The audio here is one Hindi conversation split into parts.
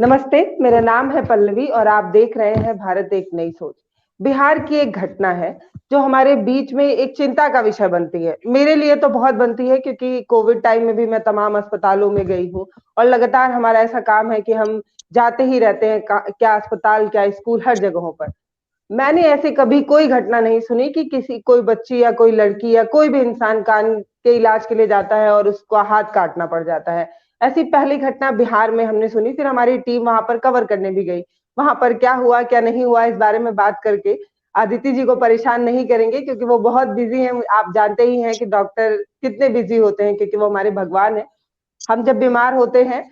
नमस्ते, मेरा नाम है पल्लवी और आप देख रहे हैं भारत एक नई सोच। बिहार की एक घटना है जो हमारे बीच में एक चिंता का विषय बनती है। मेरे लिए तो बहुत बनती है क्योंकि कोविड टाइम में भी मैं तमाम अस्पतालों में गई हूँ और लगातार हमारा ऐसा काम है कि हम जाते ही रहते हैं, क्या अस्पताल, क्या स्कूल, हर जगहों पर। मैंने ऐसे कभी कोई घटना नहीं सुनी कि किसी कोई बच्ची या कोई लड़की या कोई भी इंसान कान के इलाज के लिए जाता है और उसको हाथ काटना पड़ जाता है। ऐसी पहली घटना बिहार में हमने सुनी, फिर हमारी टीम वहां पर कवर करने भी गई। वहां पर क्या हुआ क्या नहीं हुआ इस बारे में बात करके आदित्य जी को परेशान नहीं करेंगे क्योंकि वो बहुत बिजी हैं। आप जानते ही हैं कि डॉक्टर कितने बिजी होते हैं क्योंकि वो हमारे भगवान है। हम जब बीमार होते हैं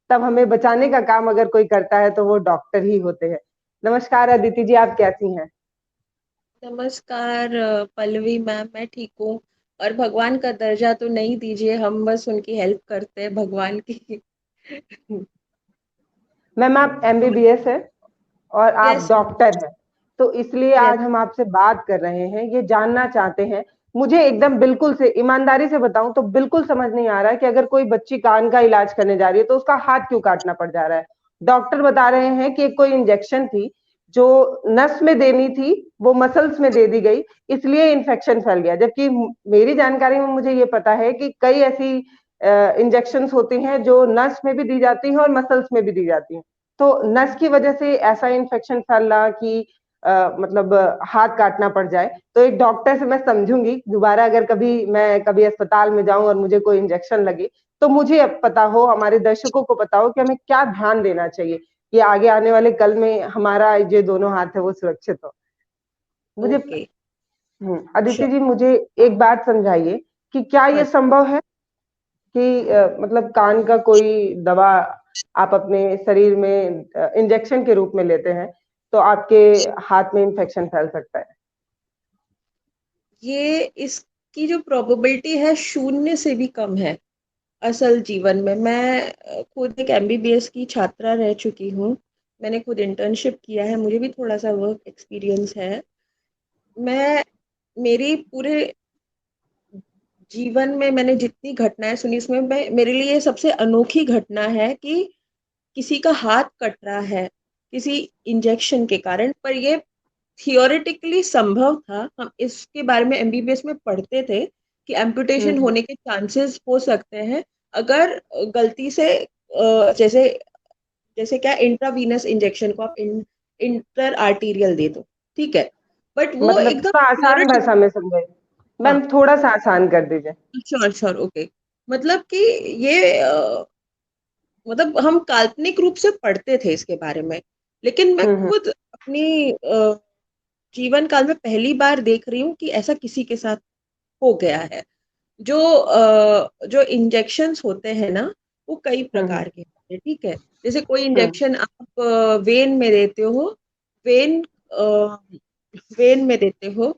तब हमें बचाने का काम अगर कोई करता है तो वो डॉक्टर ही होते हैं। नमस्कार अदिति जी, आप कैसी हैं? नमस्कार पल्लवी मैम, मैं ठीक हूँ। और भगवान का दर्जा तो नहीं दीजिए, हम बस उनकी हेल्प करते हैं भगवान की। मैम आप एमबीबीएस है और आप यस। डॉक्टर हैं, तो इसलिए यस। आज हम आपसे बात कर रहे हैं, ये जानना चाहते हैं। मुझे एकदम बिल्कुल से ईमानदारी से बताऊं तो बिल्कुल समझ नहीं आ रहा है कि अगर कोई बच्ची कान का इलाज करने जा रही है तो उसका हाथ क्यों काटना पड़ जा रहा है। डॉक्टर बता रहे हैं कि कोई इंजेक्शन थी जो नस में देनी थी, वो मसल्स में दे दी गई, इसलिए इन्फेक्शन फैल गया। जबकि मेरी जानकारी में मुझे ये पता है कि कई ऐसी इंजेक्शन होती हैं जो नस में भी दी जाती हैं और मसल्स में भी दी जाती हैं। तो नस की वजह से ऐसा इन्फेक्शन फैलना कि मतलब हाथ काटना पड़ जाए, तो एक डॉक्टर से मैं समझूंगी दोबारा अगर कभी मैं कभी अस्पताल में जाऊं और मुझे कोई इंजेक्शन लगे तो मुझे अब पता हो, हमारे दर्शकों को पता हो कि हमें क्या ध्यान देना चाहिए कि आगे आने वाले कल में हमारा जो दोनों हाथ है वो सुरक्षित हो। मुझे ओके। अदिति श्योर। जी, मुझे एक बात समझाइए कि क्या ये हाँ। संभव है कि मतलब कान का कोई दवा आप अपने शरीर में इंजेक्शन के रूप में लेते हैं तो आपके हाथ में इंफेक्शन फैल सकता है? ये इसकी जो प्रोबेबिलिटी है शून्य से भी कम है। असल जीवन में मैं खुद एक एमबीबीएस की छात्रा रह चुकी हूँ। मैंने खुद इंटर्नशिप किया है, मुझे भी थोड़ा सा वर्क एक्सपीरियंस है। मैं मेरी पूरे जीवन में मैंने जितनी घटनाएं सुनी उसमें मेरे लिए सबसे अनोखी घटना है कि किसी का हाथ कट रहा है किसी इंजेक्शन के कारण। पर ये थियोरेटिकली संभव था, हम इसके बारे में एमबीबीएस में पढ़ते थे कि एम्पुटेशन हम्म। होने के चांसेस हो सकते हैं अगर गलती से जैसे जैसे क्या इंट्रावीनस इंजेक्शन को आप इंटर आर्टीरियल दे दो, ठीक है। बट वो मतलब एकदम थोड़ा आसान थियोरेटिकल। भाषा में समझाइए हाँ। मैम, थोड़ा सा आसान कर दीजिए। Sure sure, okay. मतलब कि ये मतलब हम काल्पनिक रूप से पढ़ते थे इसके बारे में, लेकिन मैं हम्म। खुद अपनी जीवन काल में पहली बार देख रही हूँ कि ऐसा किसी के साथ हो गया है। जो इंजेक्शंस होते हैं ना, वो कई हम्म। प्रकार के होते हैं, ठीक है। जैसे कोई हम्म। इंजेक्शन आप वेन में देते हो, वेन वेन में देते हो,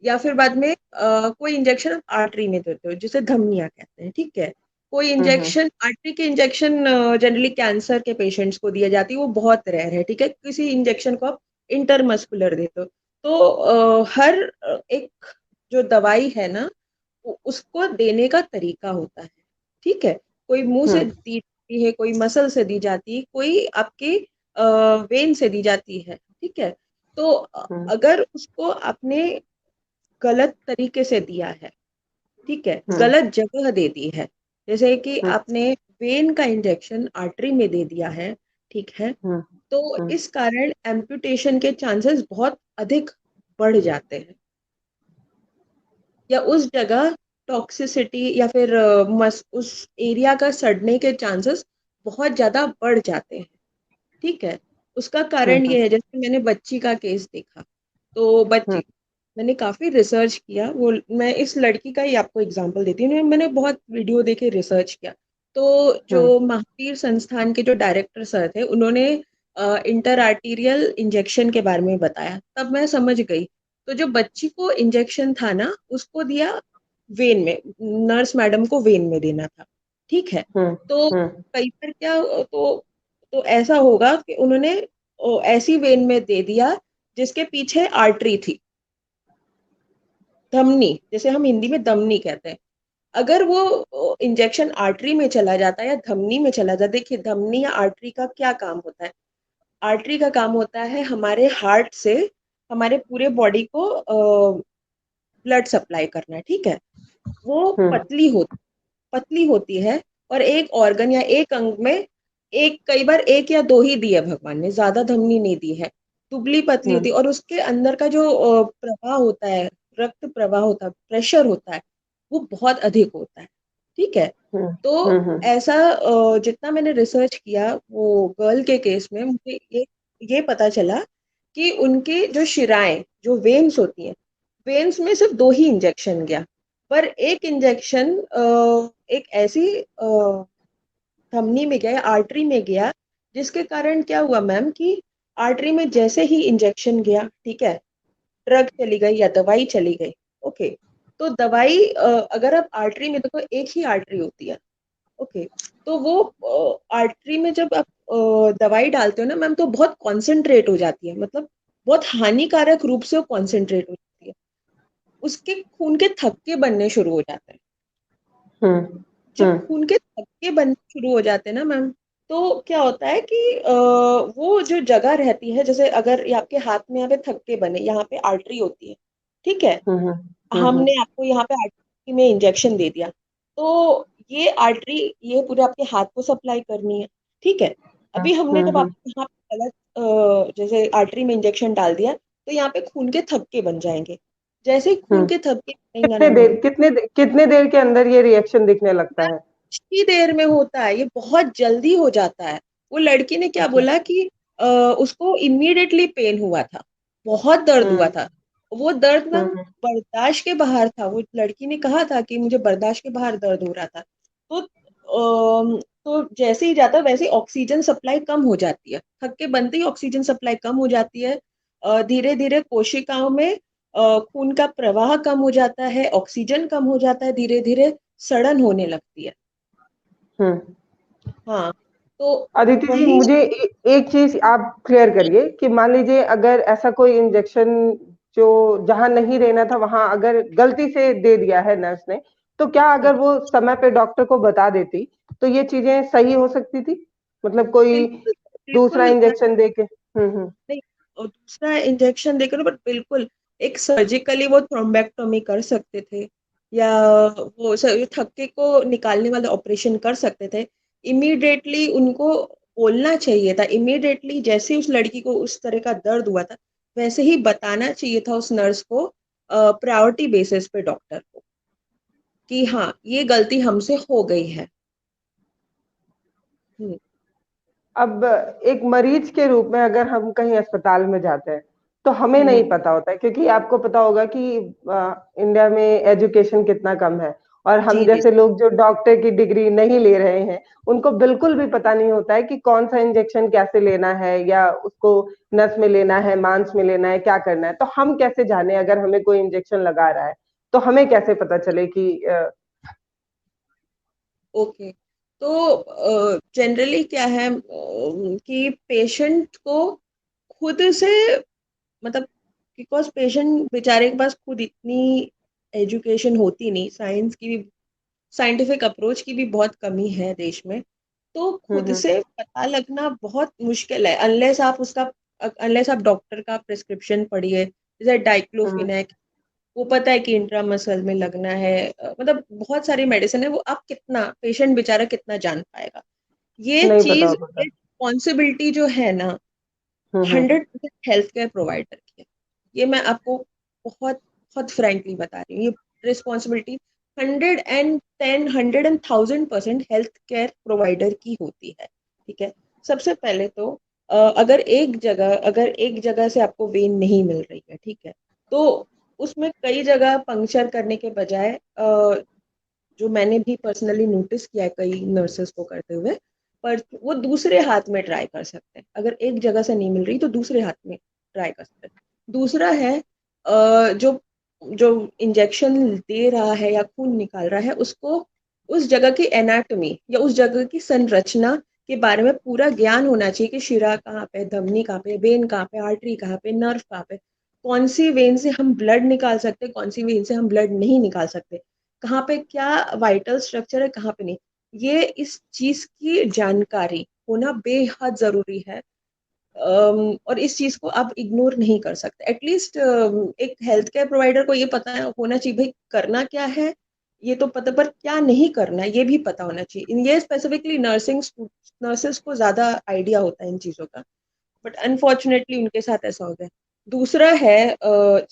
या फिर बाद में कोई इंजेक्शन आप आर्टरी में देते हो जिसे धमनियां कहते हैं, ठीक है। कोई हम्म। इंजेक्शन आर्टरी के इंजेक्शन जनरली कैंसर के पेशेंट्स को दिया जाती है, वो बहुत रेयर है, ठीक है। किसी इंजेक्शन को आप इंटरमस्कुलर देते हो। तो हर एक जो दवाई है ना, उसको देने का तरीका होता है, ठीक है। कोई मुंह से हम्म। दी जाती है, कोई मसल से दी जाती है, कोई आपके वेन से दी जाती है, ठीक है। तो हम्म। अगर उसको आपने गलत तरीके से दिया है, ठीक है, हम्म। गलत जगह दे दी है, जैसे कि हम्म। आपने वेन का इंजेक्शन आर्टरी में दे दिया है, ठीक है, हम्म। तो हम्म। इस कारण एम्पुटेशन के चांसेस बहुत अधिक बढ़ जाते हैं। या उस जगह टॉक्सिसिटी या फिर उस एरिया का सड़ने के चांसेस बहुत ज्यादा बढ़ जाते हैं, ठीक है। उसका कारण हम्म। ये है, जैसे मैंने बच्ची का केस देखा, तो हम्म। बच्ची मैंने काफी रिसर्च किया। वो मैं इस लड़की का ही आपको एग्जांपल देती हूँ, मैंने बहुत वीडियो देखे, रिसर्च किया। तो हम्म। जो महावीर संस्थान के जो डायरेक्टर सर थे, उन्होंने इंटर आर्टीरियल इंजेक्शन के बारे में बताया, तब मैं समझ गई। तो जो बच्ची को इंजेक्शन था ना, उसको दिया वेन में, नर्स मैडम को वेन में देना था, ठीक है। हम्म। तो हम्म। कई बार क्या, तो ऐसा होगा कि उन्होंने ऐसी वेन में दे दिया जिसके पीछे आर्टरी थी, धमनी, जैसे हम हिंदी में धमनी कहते हैं। अगर वो इंजेक्शन आर्टरी में चला जाता है या धमनी में चला जाता है, देखिए धमनी या आर्टरी का क्या काम होता है। आर्टरी का काम होता है हमारे हार्ट से हमारे पूरे बॉडी को ब्लड सप्लाई करना है, ठीक है। वो हम्म पतली होती है, और एक ऑर्गन या एक अंग में एक, कई बार एक या दो ही दी है भगवान ने, ज्यादा धमनी नहीं दी है, दुबली पतली होती हम्म है, और उसके अंदर का जो प्रवाह होता है, रक्त प्रवाह होता है, प्रेशर होता है, वो बहुत अधिक होता है, ठीक है। हम्म तो हम्म ऐसा जितना मैंने रिसर्च किया वो गर्ल के केस में, मुझे ये पता चला कि उनकी जो शिराएं, जो वेन्स होती हैं, वेन्स में सिर्फ दो ही इंजेक्शन गया, पर एक इंजेक्शन एक ऐसी धमनी में गया या आर्टरी में गया, जिसके कारण क्या हुआ मैम कि आर्टरी में जैसे ही इंजेक्शन गया, ठीक है, ड्रग चली गई या दवाई चली गई, ओके। तो दवाई अगर आप आर्टरी में देखो, एक ही आर्टरी होती है, ओके। तो वो आर्टरी में जब आप दवाई डालते हो ना मैम, तो बहुत कॉन्सेंट्रेट हो जाती है, मतलब बहुत हानिकारक रूप से वो कॉन्सेंट्रेट हो जाती है, उसके खून के थक्के बनने शुरू हो जाते हैं। हम्म जब हम्म खून के थक्के बनने शुरू हो जाते हैं ना मैम, तो क्या होता है कि वो जो जगह रहती है, जैसे अगर ये आपके हाथ में यहाँ पे थक्के बने, यहाँ पे आर्टरी होती है, ठीक है, हम्म हमने आपको यहाँ पे आर्टरी में इंजेक्शन दे दिया, तो ये आर्टरी ये पूरे आपके हाथ को सप्लाई करनी है, ठीक है। अभी हमने जब हम्म आपको यहाँ पे गलत जैसे आर्टरी में इंजेक्शन डाल दिया, तो यहाँ पे खून के थक्के बन जाएंगे। जैसे ही खून हम्म के थक्के बनेंगे ना मैम, कितने देर के अंदर ये रिएक्शन दिखने लगता है? कुछ ही देर में होता है, ये बहुत जल्दी हो जाता है। वो लड़की ने क्या अच्छा। बोला कि उसको इमीडिएटली पेन हुआ था, बहुत दर्द हुआ हम्म था, वो दर्द मैम हम्म बर्दाश्त के बाहर था। वो लड़की ने कहा था कि मुझे बर्दाश्त के बाहर दर्द हो रहा था। तो तो जैसे ही जाता है वैसे ही ऑक्सीजन सप्लाई कम हो जाती है, थक्के बनते ही ऑक्सीजन सप्लाई कम हो जाती है, धीरे धीरे कोशिकाओं में खून का प्रवाह कम हो जाता है, ऑक्सीजन कम हो जाता है, धीरे धीरे सड़न होने लगती है। हम्म हाँ, तो अदिति जी, वही। मुझे एक चीज आप क्लियर करिए कि मान लीजिए अगर ऐसा कोई इंजेक्शन जो जहां नहीं देना था वहां अगर गलती से दे दिया है नर्स ने, तो क्या अगर वो समय पे डॉक्टर को बता देती तो ये चीजें सही हो सकती थी? मतलब कोई बिल्कुल दूसरा बिल्कुल इंजेक्शन दे के। नहीं, और दूसरा इंजेक्शन देकर, बट बिल्कुल एक सर्जिकली वो थ्रोम्बेक्टोमी कर सकते थे, या वो थक्के को निकालने वाला ऑपरेशन कर सकते थे। इमीडिएटली उनको बोलना चाहिए था, इमीडिएटली जैसे उस लड़की को उस तरह का दर्द हुआ था, वैसे ही बताना चाहिए था उस नर्स को, प्रायोरिटी बेसिस पे डॉक्टर को, कि हाँ ये गलती हमसे हो गई है। हम्म, अब एक मरीज के रूप में अगर हम कहीं अस्पताल में जाते हैं तो हमें हम्म, नहीं पता होता है, क्योंकि आपको पता होगा कि इंडिया में एजुकेशन कितना कम है। और हम जी जी। जैसे लोग जो डॉक्टर की डिग्री नहीं ले रहे हैं उनको बिल्कुल भी पता नहीं होता है कि कौन सा इंजेक्शन कैसे लेना है, या उसको नस में लेना है, मांस में लेना है, क्या करना है। तो हम कैसे जाने अगर हमें कोई इंजेक्शन लगा रहा है तो हमें कैसे पता चले कि ओके, तो जनरली क्या है कि पेशेंट को खुद से, मतलब बिकॉज पेशेंट बेचारे के पास खुद इतनी एजुकेशन होती नहीं, साइंस की भी, साइंटिफिक अप्रोच की भी बहुत कमी है देश में, तो खुद हम्म से पता लगना बहुत मुश्किल है, अनलेस आप डॉक्टर का प्रिस्क्रिप्शन पढ़िए, जैसे हम्म डाइक्लोफिनेक, वो पता है कि इंट्रामसल में लगना है, मतलब बहुत सारी मेडिसिन है, वो आप कितना पेशेंट बेचारा कितना जान पाएगा। ये नहीं पता चीज, होता। ये रिस्पॉन्सिबिलिटी जो है ना, हम्म 100% हेल्थ केयर प्रोवाइडर की है। ये मैं आपको बहुत बहुत फ्रैंकली बता रही हूँ, ये रिस्पॉन्सिबिलिटी 110 100 1000% हेल्थ केयर प्रोवाइडर की होती है, ठीक है। सबसे पहले तो अगर एक जगह से आपको वेन नहीं मिल रही है, ठीक है, तो उसमें कई जगह पंक्चर करने के बजाय, जो मैंने भी पर्सनली नोटिस किया है कई नर्सेस को करते हुए, पर वो दूसरे हाथ में ट्राई कर सकते हैं। अगर एक जगह से नहीं मिल रही तो दूसरे हाथ में ट्राई कर सकते हैं। दूसरा है जो जो इंजेक्शन दे रहा है या खून निकाल रहा है, उसको उस जगह की एनाटॉमी या उस जगह की संरचना के बारे में पूरा ज्ञान होना चाहिए, कि शिरा कहाँ पे, धमनी कहाँ पे, वेन कहाँ पे, आर्टरी कहाँ पे, नर्व कहाँ पे, कौन सी वेन से हम ब्लड निकाल सकते, कौन सी वेन से हम ब्लड नहीं निकाल सकते, कहाँ पे क्या वाइटल स्ट्रक्चर है, कहाँ पे नहीं, ये इस चीज की जानकारी होना बेहद जरूरी है। और इस चीज को आप इग्नोर नहीं कर सकते। एटलीस्ट एक हेल्थ केयर प्रोवाइडर को ये पता होना चाहिए भाई करना क्या है, ये तो पता, पर क्या नहीं करना है ये भी पता होना चाहिए। ये स्पेसिफिकली नर्सेस को ज्यादा आइडिया होता है इन चीजों का, बट अनफॉर्चुनेटली उनके साथ ऐसा हो गया। दूसरा है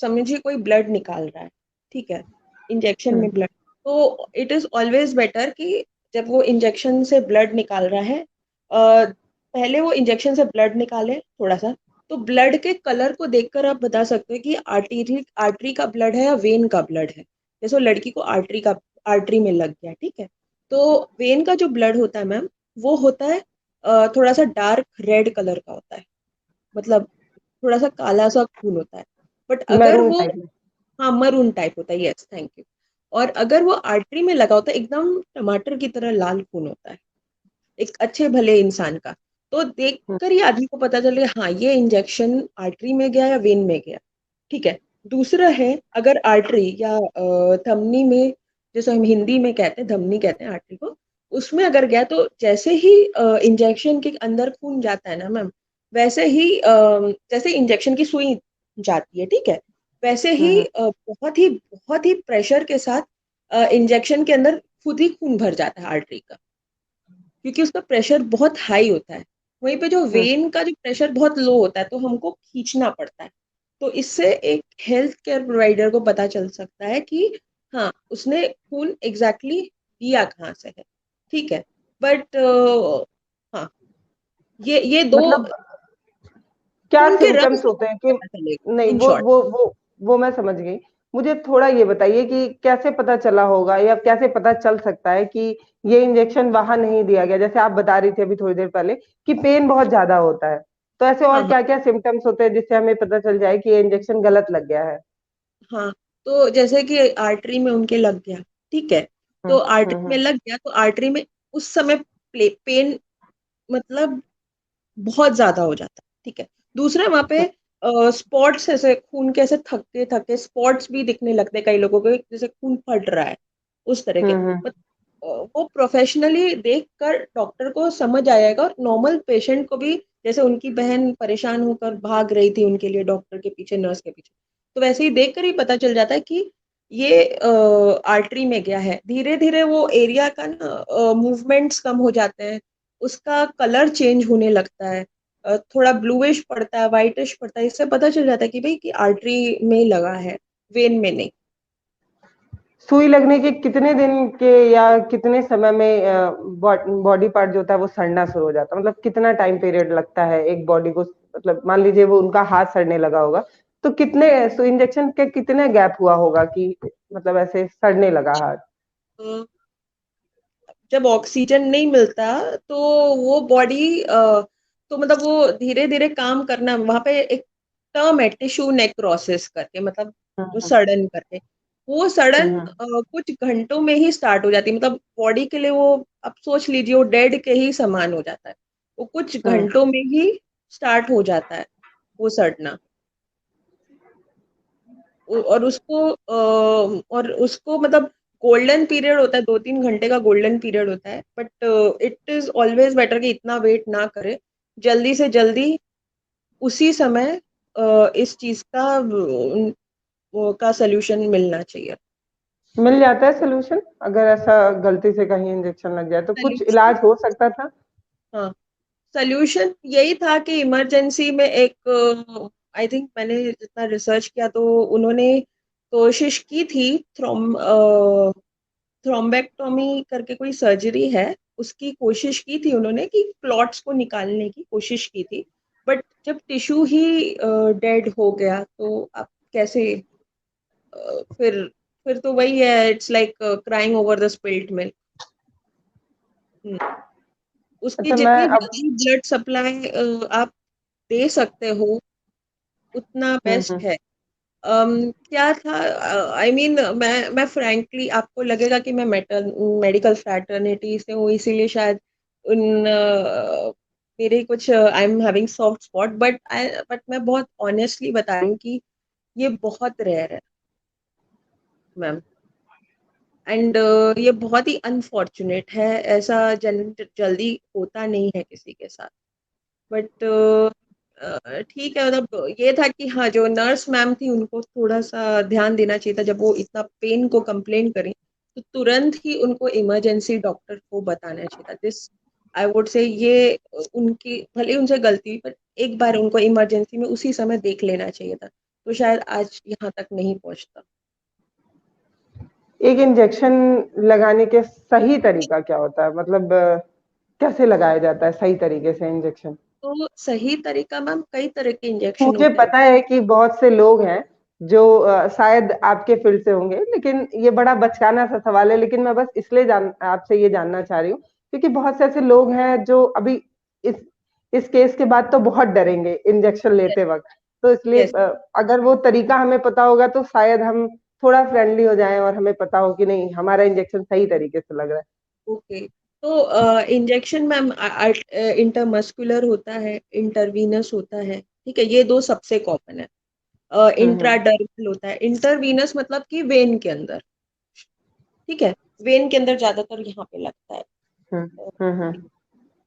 समझिए कोई ब्लड निकाल रहा है, ठीक है, इंजेक्शन में ब्लड, तो इट इज ऑलवेज बेटर कि जब वो इंजेक्शन से ब्लड निकाल रहा है, पहले वो इंजेक्शन से ब्लड निकाले थोड़ा सा, तो ब्लड के कलर को देखकर आप बता सकते हैं कि आर्टरी का ब्लड है या वेन का ब्लड है। जैसे वो लड़की को आर्टरी में लग गया, ठीक है, तो वेन का जो ब्लड होता है मैम, वो होता है थोड़ा सा डार्क रेड कलर का होता है, मतलब थोड़ा सा काला सा खून होता है। बट अगर मैरून वो, टाइप में। हाँ मरून टाइप होता है, यस थैंक यू। और अगर वो आर्टरी में लगा होता है, एकदम टमाटर की तरह लाल खून होता है एक अच्छे भले इंसान का। तो देखकर ही आदमी को पता चले हाँ ये इंजेक्शन आर्टरी में गया या वेन में गया, ठीक है। दूसरा है अगर आर्टरी या धमनी में, जैसे हम हिंदी में कहते हैं धमनी कहते हैं आर्टरी को, उसमें अगर गया तो जैसे ही इंजेक्शन के अंदर खून जाता है ना मैम, वैसे ही जैसे इंजेक्शन की सुई जाती है, ठीक है, वैसे ही बहुत ही प्रेशर के साथ इंजेक्शन के अंदर खुद ही खून भर जाता है आर्टरी का, क्योंकि उसका प्रेशर बहुत हाई होता है। वहीं पे जो वेन का जो प्रेशर बहुत लो होता है, तो हमको खींचना पड़ता है। तो इससे एक हेल्थ केयर प्रोवाइडर को पता चल सकता है कि हाँ उसने खून एग्जैक्टली दिया कहाँ से है, ठीक है। बट हाँ, ये दो मतलब क्या खून के रंग सिम्टम्स से होते हैं कि पता चलेगा नहीं, इन वो शॉर्ट। वो वो वो मैं समझ गई। मुझे थोड़ा ये बताइए कि कैसे पता चला होगा या कैसे पता चल सकता है कि ये इंजेक्शन वहां नहीं दिया गया, जैसे आप बता रही थी अभी थोड़ी देर पहले कि पेन बहुत ज्यादा होता है। तो ऐसे हाँ और हाँ क्या क्या सिम्टम्स होते हैं जिससे हमें पता चल जाए कि ये इंजेक्शन गलत लग गया है? हाँ, तो जैसे कि आर्टरी में उनके लग गया, ठीक है, तो आर्टरी में हम्म। लग गया तो आर्टरी में उस समय पेन मतलब बहुत ज्यादा हो जाता है, ठीक है। दूसरा वहां पे स्पॉट्स, ऐसे खून के ऐसे थके थके स्पॉट्स भी दिखने लगते हैं कई लोगों को, जैसे खून फट रहा है उस तरह के। हम्म। वो प्रोफेशनली देखकर डॉक्टर को समझ आएगा, और नॉर्मल पेशेंट को भी, जैसे उनकी बहन परेशान होकर भाग रही थी उनके लिए डॉक्टर के पीछे, नर्स के पीछे, तो वैसे ही देखकर ही पता चल जाता है कि ये आर्टरी में गया है। धीरे धीरे वो एरिया का ना मूवमेंट्स कम हो जाते हैं, उसका कलर चेंज होने लगता है, थोड़ा ब्लूइश पड़ता है, व्हाइटिश पड़ता है। इससे पता चल जाता है कि भाई कि आर्टरी में लगा है, वेन में नहीं। सुई लगने के कितने दिन के या कितने समय में बॉडी पार्ट जो होता है वो सड़ना शुरू हो जाता है? मतलब कितना टाइम पीरियड लगता है एक बॉडी को? मतलब मान लीजिए वो उनका हाथ सड़ने लगा होगा, तो कितने सुई इंजेक्शन के कितने गैप हुआ होगा कि मतलब ऐसे सड़ने लगा हाथ? अ, जब ऑक्सीजन नहीं मिलता तो वो बॉडी तो मतलब वो धीरे धीरे काम करना, वहां पे एक टर्म है टिश्यू नेक्रोसिस करके, मतलब वो हम्म सड़न करके, वो सड़न हम्म कुछ घंटों में ही स्टार्ट हो जाती है। मतलब बॉडी के लिए वो, आप सोच लीजिए वो डेड के ही समान हो जाता है, वो कुछ हम्म घंटों में ही स्टार्ट हो जाता है वो सड़ना। और उसको मतलब गोल्डन पीरियड होता है, 2-3 घंटे का गोल्डन पीरियड होता है, but it is always better कि इतना वेट ना करे, जल्दी से जल्दी उसी समय इस चीज का सोल्यूशन मिलना चाहिए। मिल जाता है सोल्यूशन? अगर ऐसा गलती से कहीं इंजेक्शन लग जाए तो कुछ सोल्यूशन, इलाज हो सकता था? हाँ, सोल्यूशन यही था कि इमरजेंसी में एक, आई थिंक मैंने जितना रिसर्च किया तो उन्होंने कोशिश की थी, थ्रोम्बेक्टोमी करके कोई सर्जरी है, उसकी कोशिश की थी उन्होंने कि क्लॉट्स को निकालने की कोशिश की थी। बट जब टिश्यू ही डेड हो गया तो आप कैसे, फिर तो वही है, it's like crying over the spilled milk. उसकी अच्छा, मैं जितनी अब जल्दी ब्लड सप्लाई आप दे सकते हो उतना बेस्ट हम्म। है। क्या था, आई मीन मैं फ्रैंकली, आपको लगेगा कि मैं मेडिकल फ्रैटर्निटी से हूँ इसीलिए शायद उन मेरे कुछ I am having soft spot, but मैं बहुत ऑनेस्टली बता रही हूँ कि ये बहुत रेयर है मैम। एंड ये बहुत ही अनफॉर्चुनेट है, ऐसा जल्दी होता नहीं है किसी के साथ। बट ठीक है, मतलब ये था कि हाँ, जो नर्स मैम थी उनको थोड़ा सा ध्यान देना चाहिए था। जब वो इतना पेन को कंप्लेन करें तो तुरंत ही उनको इमरजेंसी डॉक्टर को बताना चाहिए था। दिस आई वुड से ये उनकी भले उनसे गलती, पर एक बार उनको इमरजेंसी में उसी समय देख लेना चाहिए था, तो शायद आज यहाँ तक नहीं पहुंचता। एक इंजेक्शन लगाने के सही तरीका क्या होता है? मतलब कैसे लगाया जाता है सही तरीके से इंजेक्शन? तो सही तरीका मैम, कई तरह के इंजेक्शन मुझे होते हैं। पता है कि बहुत से लोग हैं जो शायद आपके फील्ड से होंगे, लेकिन ये बड़ा बचकाना सा सवाल है, लेकिन मैं बस इसलिए आपसे ये जानना चाह रही हूँ क्योंकि बहुत से ऐसे लोग हैं जो अभी इस इस केस के बाद तो बहुत डरेंगे इंजेक्शन लेते वक्त। तो इसलिए यस। अगर वो तरीका हमें पता होगा तो शायद हम थोड़ा फ्रेंडली हो जाएं और हमें पता हो कि नहीं, हमारा इंजेक्शन सही तरीके से लग रहा है। ओके, तो इंजेक्शन मैम इंटरमस्कुलर होता है, इंटरवीनस होता है, ठीक है, ये दो सबसे कॉमन है। हम्म इंट्राडर्मल होता है, इंटरवीनस मतलब कि वेन के अंदर, ठीक है, वेन के अंदर ज्यादातर यहाँ पे लगता है। हम्म अ, हम्म।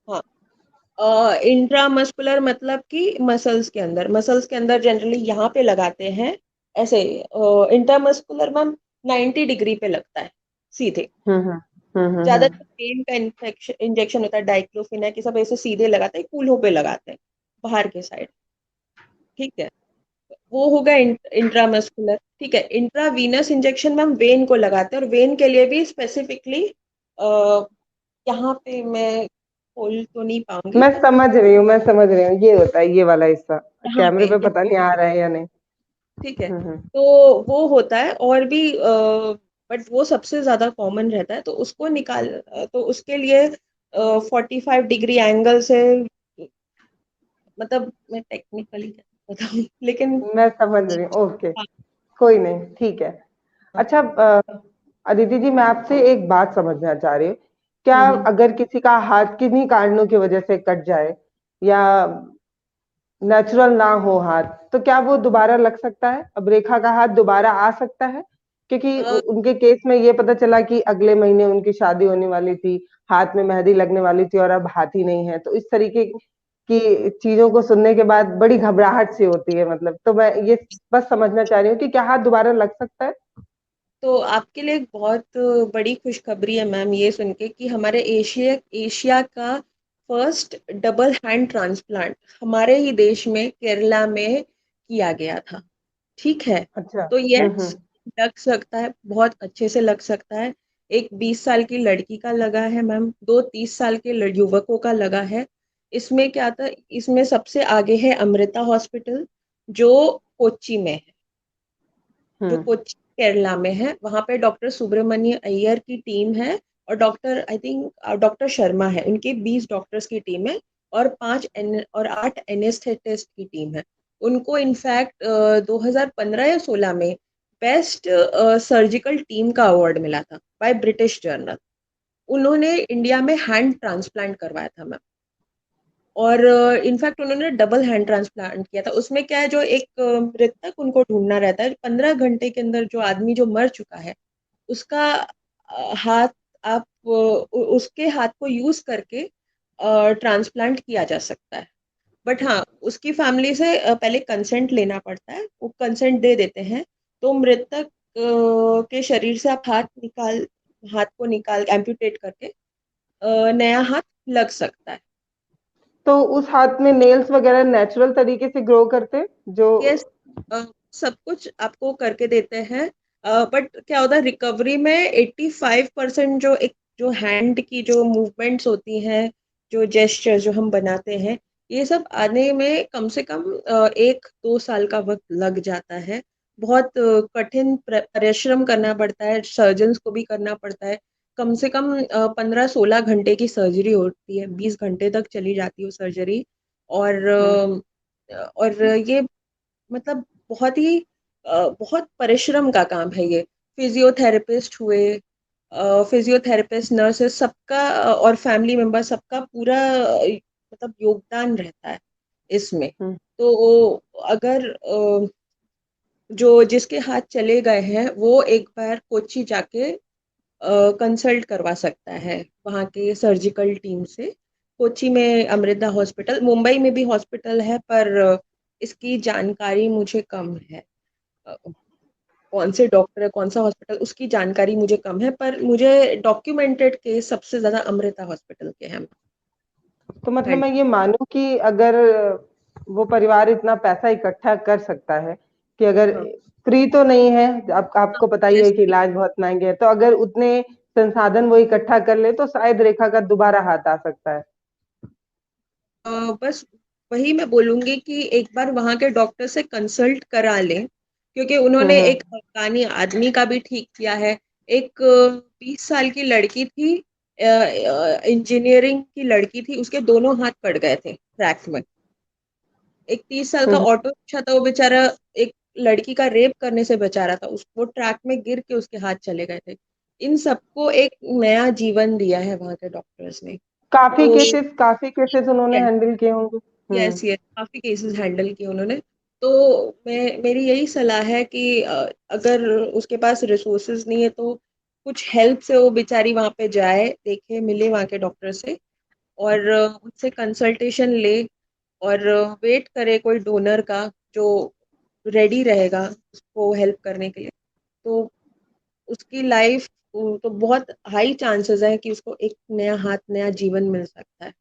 हाँ, इंट्रामस्कुलर मतलब कि मसल्स के अंदर जनरली यहाँ पे लगाते हैं ऐसे। इंट्रामस्कुलर मैम 90 डिग्री पे लगता है सीधे। हम्म। ज्यादातर पेन का इन्फेक्शन इंजेक्शन होता है, डाइक्लोफिनेक, ये सब ऐसे सीधे लगाते हैं, कूल्हों पे लगाते हैं, बाहर के साइड, ठीक है। वो होगा इंट्रामस्कुलर, ठीक है। इंट्रावीनस इंजेक्शन में हम वेन को लगाते हैं, और वेन के लिए भी स्पेसिफिकली यहाँ पे मैं खोल तो नहीं पाऊंगी, मैं पर समझ रही हूँ, मैं समझ रही हूँ, ये होता है ये वाला हिस्सा। यहाँ पे कैमरे पे पता नहीं आ रहा है या नहीं। ठीक है। हम्म। तो वो होता है, और भी बट वो सबसे ज्यादा कॉमन रहता है, तो उसको तो उसके लिए 45 डिग्री एंगल से, मतलब मैं टेक्निकली बताऊँ लेकिन मैं समझ रही हूँ, ओके। हाँ, कोई नहीं, ठीक है। हाँ, अच्छा, अदिति जी, मैं आपसे एक बात समझना चाह रही हूँ। क्या हम्म, अगर किसी का हाथ किन्हीं कारणों की वजह से कट जाए या नेचुरल ना हो हाथ, तो क्या वो दोबारा लग सकता है? अब रेखा का हाथ दोबारा आ सकता है? क्योंकि उनके केस में ये पता चला कि अगले महीने उनकी शादी होने वाली थी, हाथ में मेहंदी लगने वाली थी और अब हाथ ही नहीं है। तो इस तरीके की चीजों को सुनने के बाद बड़ी घबराहट सी होती है। मतलब तो मैं ये बस समझना चाह रही हूँ कि क्या हाथ दोबारा लग सकता है? तो आपके लिए एक बहुत बड़ी खुशखबरी है मैम, ये सुन के कि हमारे एशिया एशिया का फर्स्ट डबल हैंड ट्रांसप्लांट हमारे ही देश में, केरला में किया गया था, ठीक है। अच्छा। तो यस, हम्म। लग सकता है, बहुत अच्छे से लग सकता है। एक 20 साल की लड़की का लगा है मैम, दो 30 साल के युवकों का लगा है। इसमें क्या था, इसमें सबसे आगे है अमृता हॉस्पिटल, जो कोच्चि में है, जो हम्म कोच्चि केरला में है। वहां पे डॉक्टर सुब्रमण्य अय्यर की टीम है, और doctor I think doctor Sharma है, उनकी 20 डॉक्टर्स की टीम है, और 8 एनेस्थेटिस्ट की टीम है। उनको इनफैक्ट 2015 या 16 में बेस्ट सर्जिकल टीम का अवार्ड मिला था बाय ब्रिटिश जर्नल। उन्होंने इंडिया में हैंड ट्रांसप्लांट करवाया था मैम, और इनफैक्ट उन्होंने डबल हैंड ट्रांसप्लांट किया था। उसमें क्या है, जो एक मृतक उनको ढूंढना रहता है, 15 घंटे के अंदर जो आदमी जो मर चुका है उसका हाथ, आप उसके हाथ को यूज करके ट्रांसप्लांट किया जा सकता है। बट हाँ, उसकी फैमिली से पहले कंसेंट लेना पड़ता है, वो कंसेंट दे देते हैं, तो मृतक के शरीर से आप हाथ को निकाल एम्प्यूटेट करके नया हाथ लग सकता है। तो उस हाथ में नेल्स वगैरह नेचुरल तरीके से ग्रो करते जो? यस, सब कुछ आपको करके देते हैं, बट क्या होता है, रिकवरी में 85% जो हैंड की जो मूवमेंट्स होती हैं, जो जेस्चर जो हम बनाते हैं, ये सब आने में कम से कम 1-2 साल का वक्त लग जाता है। बहुत कठिन परिश्रम करना पड़ता है, सर्जन्स को भी करना पड़ता है। कम से कम 15-16 घंटे की सर्जरी होती है, 20 घंटे तक चली जाती है वो सर्जरी। और हम्म ये मतलब बहुत परिश्रम का काम है ये। फिजियोथेरेपिस्ट हुए, फिजियोथेरेपिस्ट, नर्सेस, सबका और फैमिली मेंबर सबका पूरा मतलब योगदान रहता है इसमें। हम्म। तो अगर जो जिसके हाथ चले गए हैं वो एक बार कोच्चि जाके कंसल्ट करवा सकता है वहाँ के सर्जिकल टीम से। कोची में अमृता हॉस्पिटल, मुंबई में भी हॉस्पिटल है, पर इसकी जानकारी मुझे कम है। अ, कौन से डॉक्टर है, कौन सा हॉस्पिटल, उसकी जानकारी मुझे कम है, पर मुझे डॉक्यूमेंटेड केस सबसे ज्यादा अमृता हॉस्पिटल के हैं। तो मतलब मैं ये मानूं कि अगर वो परिवार इतना पैसा इकट्ठा कर सकता है कि अगर हाँ, फ्री तो नहीं है, आपको पता ही है yes, कि इलाज बहुत महंगे है, तो अगर उतने संसाधन वो इकट्ठा कर ले तो शायद रेखा का दोबारा हाथ आ सकता है। बस वही मैं बोलूंगी कि एक बार वहां के डॉक्टर से कंसल्ट करा लें, क्योंकि उन्होंने हम्म। एक अफगानी आदमी का भी ठीक किया है। एक 20 साल की लड़की थी, इंजीनियरिंग की लड़की थी, उसके दोनों हाथ कट गए थे ट्रैक में। एक 30 साल का हम्म। ऑटो रिक्शा था, वो बेचारा एक लड़की का रेप करने से बचा रहा था, उस वो ट्रैक में गिर के उसके हाथ चले गए थे। इन सबको एक नया जीवन दिया है वहां के डॉक्टर्स ने। तो काफी केसेस उन्होंने हैंडल किए होंगे। हम्म। यस, यस, काफी केसेस हैंडल किए उन्होंने। तो मेरी यही सलाह है कि अगर उसके पास रिसोर्सेज नहीं है तो कुछ हेल्प से वो बेचारी वहां पे जाए, देखे, मिले वहां के डॉक्टर से, और उनसे कंसल्टेशन ले, और वेट करे कोई डोनर का जो रेडी रहेगा उसको हेल्प करने के लिए। तो उसकी लाइफ, तो बहुत हाई चांसेस है कि उसको एक नया हाथ, नया जीवन मिल सकता है।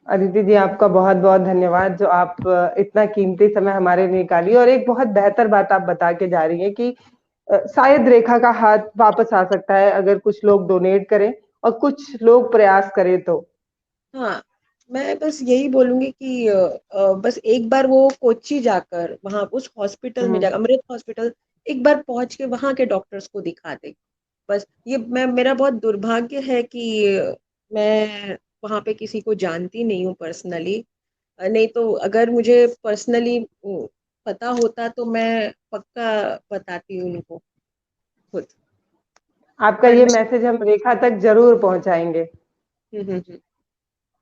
अदिति जी, आपका बहुत बहुत धन्यवाद जो आप इतना कीमती समय हमारे लिए निकाली और एक बहुत बेहतर बात आप बता के जा रही हैं कि शायद रेखा का हाथ वापस आ सकता है अगर कुछ लोग डोनेट करें और कुछ लोग प्रयास करें तो। हाँ, मैं बस यही बोलूंगी कि बस एक बार वो कोच्चि जाकर वहां उस हॉस्पिटल में हम्म। जाकर, अमृत हॉस्पिटल, एक बार पहुंच के वहां के डॉक्टर्स को दिखा दे। बस ये मैं मेरा बहुत दुर्भाग्य है कि मैं वहां पे किसी को जानती नहीं हूँ पर्सनली। नहीं तो अगर मुझे पर्सनली पता होता तो मैं पक्का बताती उनको खुद। आपका पर ये मैं मैसेज हम रेखा तक जरूर पहुंचाएंगे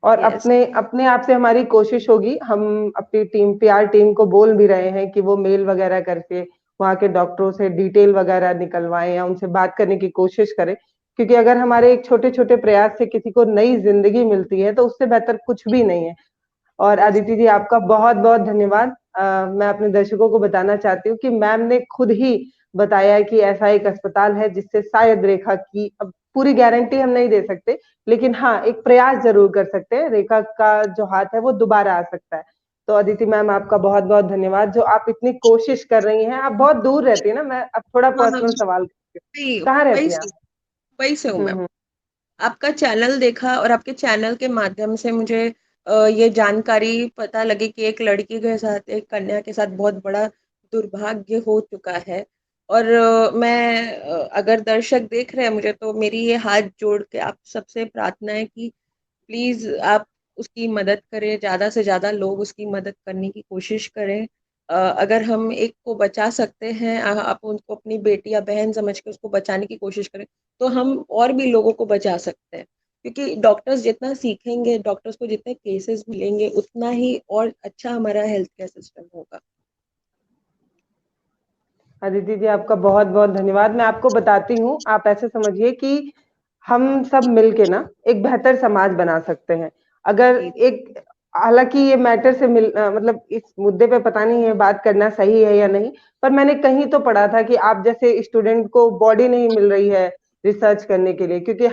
और यस। अपने अपने आप से हमारी कोशिश होगी। हम अपनी टीम, पीआर टीम को बोल भी रहे हैं कि वो मेल वगैरह करके वहाँ के डॉक्टरों से डिटेल वगैरह निकलवाएं या उनसे बात करने की कोशिश करें, क्योंकि अगर हमारे एक छोटे छोटे प्रयास से किसी को नई जिंदगी मिलती है तो उससे बेहतर कुछ भी नहीं है। और यस। अदिति जी, आपका बहुत बहुत धन्यवाद। मैं अपने दर्शकों को बताना चाहती हूँ कि मैम ने खुद ही बताया कि ऐसा एक अस्पताल है जिससे शायद रेखा की, अब पूरी गारंटी हम नहीं दे सकते, लेकिन हाँ एक प्रयास जरूर कर सकते हैं, रेखा का जो हाथ है वो दोबारा आ सकता है। तो अदिति मैम, आपका बहुत बहुत धन्यवाद जो आप इतनी कोशिश कर रही हैं। आप बहुत दूर रहती है ना, मैं अब थोड़ा हाँ, हाँ, पर्सनल सवाल करती हूँ, वही कहाँ वही रहती हैं से आप? वही से हूँ मैं। हम्म। आपका चैनल देखा और आपके चैनल के माध्यम से मुझे ये जानकारी पता लगी कि एक लड़की के साथ, एक कन्या के साथ बहुत बड़ा दुर्भाग्य हो चुका है। और अगर दर्शक देख रहे हैं मुझे, तो मेरी ये हाथ जोड़ के आप सबसे प्रार्थना है कि प्लीज आप उसकी मदद करें, ज्यादा से ज्यादा लोग उसकी मदद करने की कोशिश करें। अगर हम एक को बचा सकते हैं, आप उनको अपनी बेटी या बहन समझ के उसको बचाने की कोशिश करें, तो हम और भी लोगों को बचा सकते हैं। क्योंकि डॉक्टर्स जितना सीखेंगे, डॉक्टर्स को जितने केसेस मिलेंगे, उतना ही और अच्छा हमारा हेल्थ केयर सिस्टम होगा। अदिति जी, आपका बहुत बहुत धन्यवाद। मैं आपको बताती हूँ, आप ऐसे समझिए कि हम सब मिलके ना एक बेहतर समाज बना सकते हैं। अगर जी, एक, हालांकि ये मैटर से मतलब इस मुद्दे पे पता नहीं है बात करना सही है या नहीं, पर मैंने कहीं तो पढ़ा था कि आप जैसे स्टूडेंट को बॉडी नहीं मिल रही है रिसर्च करने के लिए, क्योंकि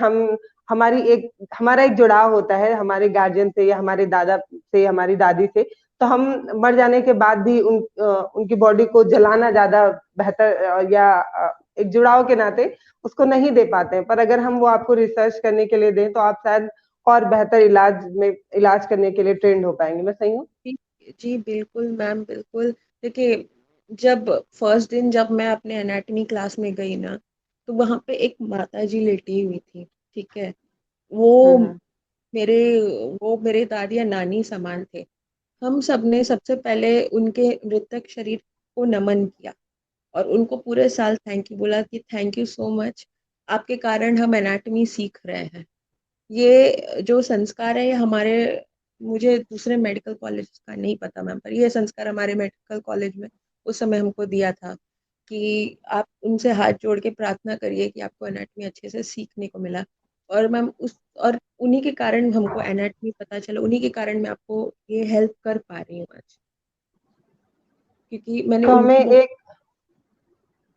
हमारा एक जुड़ाव होता है हमारे गार्जियन से या हमारे दादा से, हमारी दादी से। तो हम मर जाने के बाद भी उनकी बॉडी को जलाना ज्यादा बेहतर, या एक जुड़ाव के नाते उसको नहीं दे पाते हैं। पर अगर हम वो आपको रिसर्च करने के लिए दें तो आप शायद और बेहतर इलाज करने के लिए ट्रेंड हो पाएंगे। मैं सही हूँ? जी, जी, बिल्कुल मैम, बिल्कुल। देखिए, जब फर्स्ट दिन जब मैं अपने एनाटॉमी क्लास में गई ना, तो वहां पे एक माता जी लेटी हुई थी, ठीक है। वो हम्म। मेरे वो मेरे दादी या नानी समान थे। हम सब ने सबसे पहले उनके मृतक शरीर को नमन किया, और उनको पूरे साल थैंक यू बोला कि थैंक यू सो मच, आपके कारण हम एनाटॉमी सीख रहे हैं। ये जो संस्कार है, ये हमारे, मुझे दूसरे मेडिकल कॉलेज का नहीं पता मैम, पर ये संस्कार हमारे मेडिकल कॉलेज में उस समय हमको दिया था। कि आप उनसे हाथ जोड़ के प्रार्थना करिए कि आपको एनाटॉमी अच्छे से सीखने को मिला। और मैम और उन्हीं के कारण हमको एनाटॉमी पता चला, उन्हीं के कारण मैं आपको ये हेल्प कर पा रही हूँ आज, क्योंकि मैंने तो हमें उनकी बुक। एक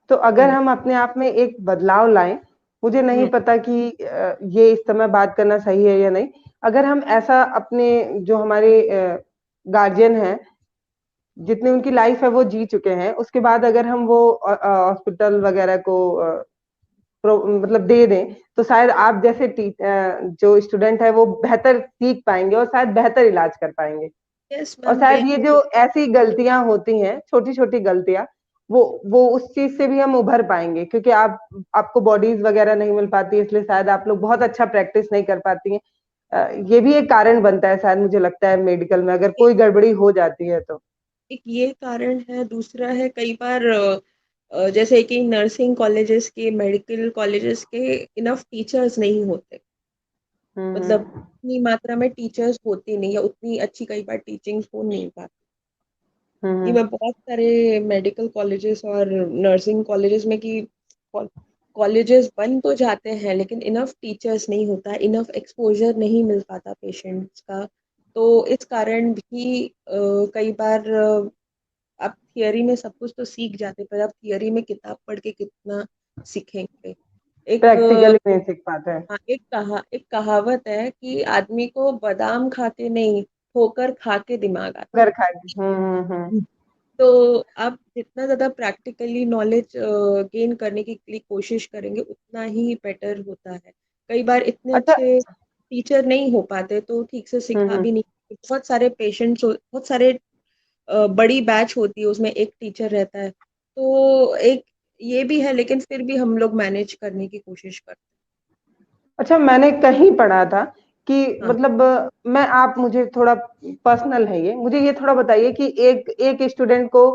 तो अगर हम अपने आप में एक बदलाव लाएं, मुझे नहीं पता कि ये इस समय बात करना सही है या नहीं। अगर हम ऐसा अपने जो हमारे गार्जियन हैं, जितनी उनकी लाइफ है वो जी चुके हैं, उसके बाद अगर हम वो हॉस्पिटल वगैरह को मतलब दे दें, तो शायद आप जैसे जो स्टूडेंट है वो बेहतर सीख पाएंगे और शायद बेहतर इलाज कर पाएंगे। यस और मैम, शायद ये बिल्कुल। जो ऐसी गलतियां होती हैं, छोटी छोटी गलतियां, वो उस चीज से भी हम उभर पाएंगे, क्योंकि आपको बॉडीज वगैरह नहीं मिल पाती, इसलिए शायद आप लोग बहुत अच्छा प्रैक्टिस नहीं कर पाती हैं। ये भी एक कारण बनता है शायद, मुझे लगता है मेडिकल में अगर कोई गड़बड़ी हो जाती है तो। एक ये कारण है, दूसरा है कई बार जैसे कि नर्सिंग कॉलेजेस के, मेडिकल कॉलेजेस के इनफ टीचर्स नहीं होते। मतलब हम्म उतनी मात्रा में टीचर्स होती नहीं, या उतनी अच्छी कई बार टीचिंग हो नहीं पाती। ये हम्म मैं बहुत सारे मेडिकल कॉलेजेस और नर्सिंग कॉलेजेस में कि कॉलेजेस बन तो जाते हैं लेकिन इनफ टीचर्स नहीं होता, इनफ एक्सपोजर नहीं मिल पाता पेशेंट्स का। तो इस कारण भी कई बार आप थियरी में सब कुछ तो सीख जाते, पर आप थियरी में किताब पढ़ के कितना सीखेंगे। एक प्रैक्टिकली नहीं सीख पाते हैं। हाँ, एक कहावत है कि आदमी को बादाम खा के नहीं, ठोकर खा के दिमाग आता अगर खाएंगे है। तो आप जितना ज़्यादा प्रैक्टिकली नॉलेज गेन करने की लिए कोशिश करेंगे उतना ही बेटर होता है। कई बार इतने अच्छा। अच्छे टीचर नहीं हो पाते तो ठीक से सिखा हम्म भी नहीं। बहुत सारे पेशेंट्स, बहुत सारे बड़ी बैच होती है, उसमें एक टीचर रहता है, तो एक ये भी है, लेकिन फिर भी हम लोग मैनेज करने की कोशिश करते अच्छा, मैंने कहीं पढ़ा था कि हैं। हाँ, मतलब मैं आप मुझे थोड़ा पर्सनल है ये, मुझे ये थोड़ा बताइए कि एक एक स्टूडेंट को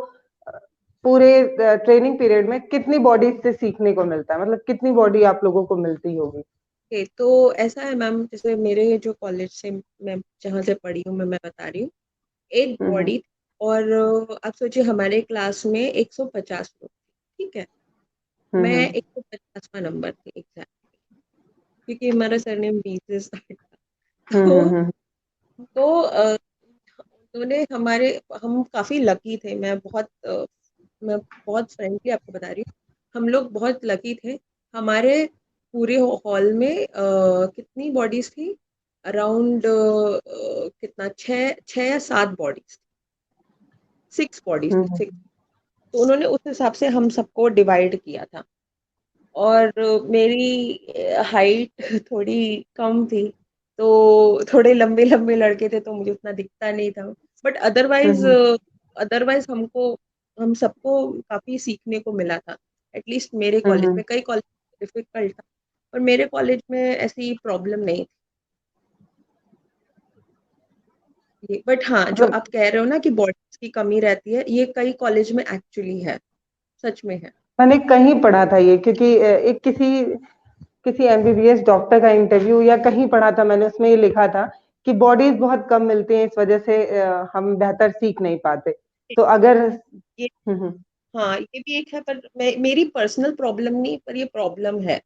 पूरे ट्रेनिंग पीरियड में कितनी बॉडी से सीखने को मिलता है, मतलब कितनी बॉडी आप लोगों को मिलती होगी? ओके, तो ऐसा है मैम, जैसे मेरे जो कॉलेज से मैं जहाँ से पढ़ी हूँ, मैं बता रही हूँ। एक हम्म बॉडी और आप सोचिए हमारे क्लास में 150 लोग थे, ठीक है। मैं हम्म 150वां नंबर थी एग्जैक्ट, क्योंकि हमारा सरनेम बी से स्टार्ट था। हम्म तो हम्म हम्म उन्होंने हम काफी लकी थे। मैं बहुत फ्रेंकली आपको बता रही हूँ, हम लोग बहुत लकी थे। हमारे पूरे हॉल में कितनी बॉडीज थी, अराउंड कितना, छः छः या सात बॉडीज, सिक्स बॉडीज थी, हम्म सिक्स। तो उन्होंने उस हिसाब से हम सबको डिवाइड किया था। और मेरी हाइट थोड़ी कम थी, तो थोड़े लंबे लंबे लड़के थे तो मुझे उतना दिखता नहीं था। बट अदरवाइज हम्म अदरवाइज हम सबको काफी सीखने को मिला था। एटलीस्ट मेरे कॉलेज हम्म। में, कई कॉलेज डिफिकल्ट था, पर मेरे कॉलेज में ऐसी प्रॉब्लम नहीं थी। बट हाँ, जो मतलब आप कह रहे हो ना कि बॉडीज की कमी रहती है, ये कई कॉलेज में एक्चुअली है, सच में है। मैंने कहीं पढ़ा था ये, क्योंकि एक किसी किसी एमबीबीएस डॉक्टर का इंटरव्यू या कहीं पढ़ा था मैंने, उसमें ये लिखा था कि बॉडीज बहुत कम मिलती हैं, इस वजह से हम बेहतर सीख नहीं पाते। तो अगर ये हाँ, ये भी एक है, पर मेरी पर्सनल प्रॉब्लम नहीं, पर ये प्रॉब्लम है।